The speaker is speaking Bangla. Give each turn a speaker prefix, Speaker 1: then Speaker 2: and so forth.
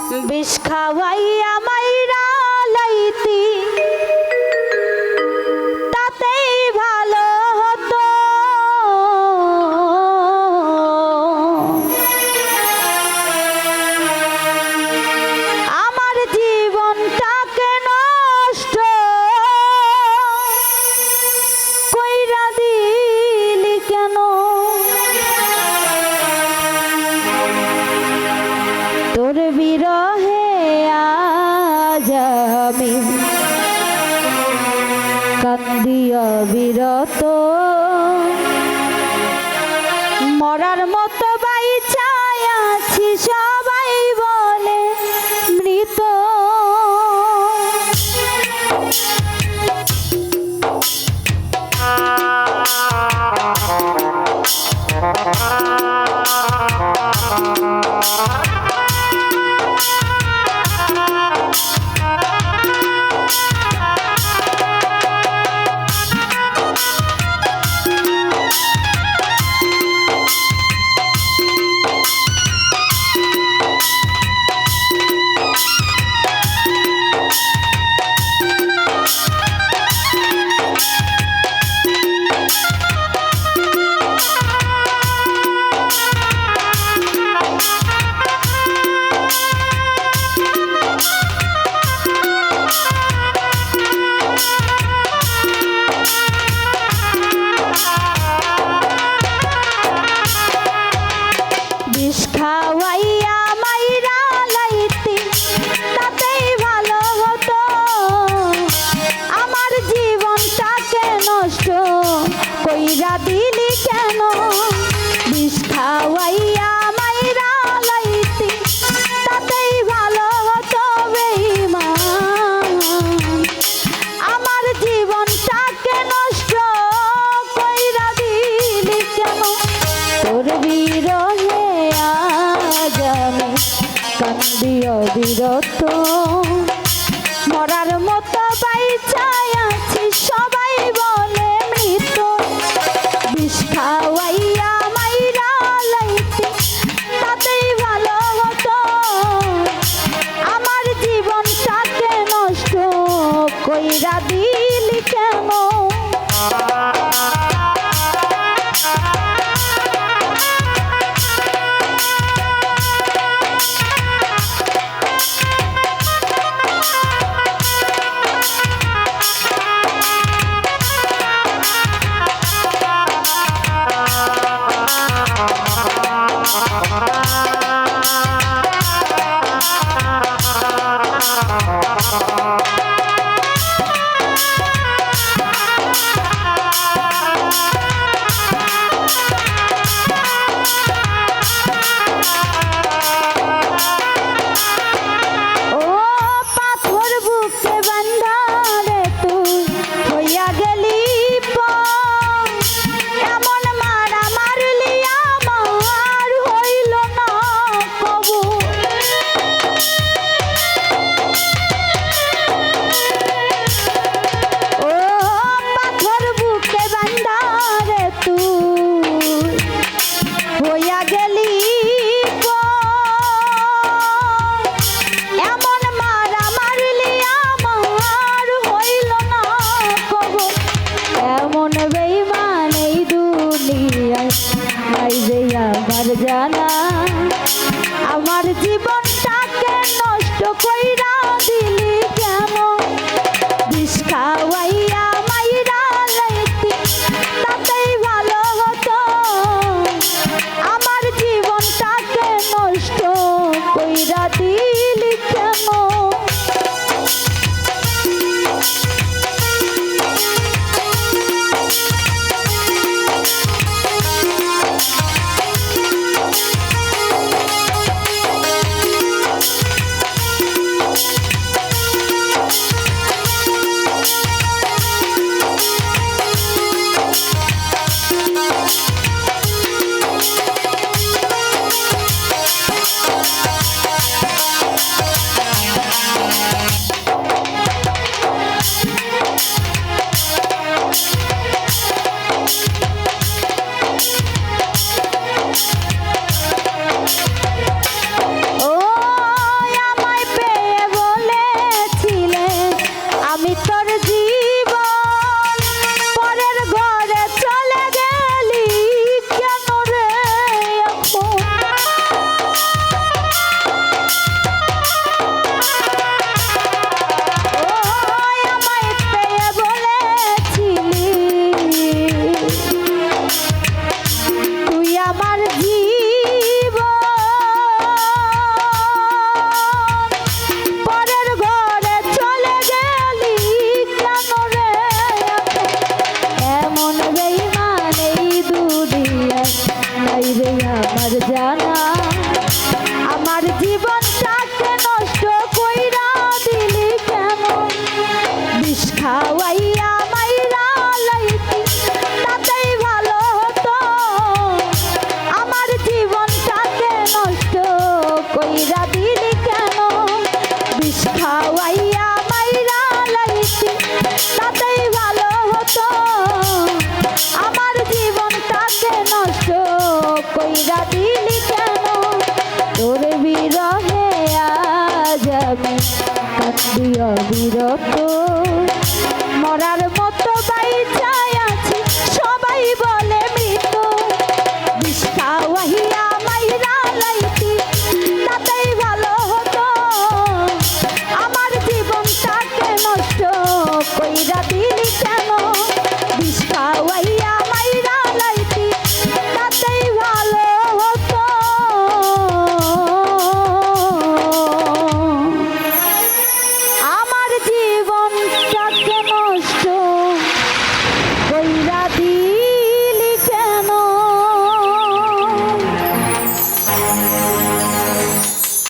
Speaker 1: বিষ খাওয়াইয়া মাইরা লাইতি তাতেই ভালো হতো। আমার জীবনটাকে নষ্ট কইরা দিলি কেন? তোর বিরহে আজ আমি কান্দিয়া বিরত, মরার মতো বাইচায় আছি সবাই বলে মৃত। বিষ খাওয়াইয়া মাইরা লাইতি তাতেই ভালো হতো। আমার জীবনটাকে নষ্ট কইরা দিলি কেন? বিষ খাওয়াইয়া মাইরা লাইতি তাতেই ভালো হতো বেঈমান। আমার জীবনটাকে নষ্ট কইরা দিলি কেন? তোর বিরহে আজ আমি কান্দিয়া বিরত, মরার মতো বাইচায় আছি সবাই বলে মৃত। বিষ খাওয়াইয়া মাইরা লাইতি তাতেই ভালো হতো। আমার জীবনটাকে নষ্ট কইরা দিলি কেন? আমার জানা আমার জীবনটাকে নষ্ট কইরা দিলি কেন? বিষ খাওয়াইয়া মাইরা লাইতি তাতেই ভালো হতো। আমার জীবনটাকে নষ্ট কইরা দিলি কেন? কইরা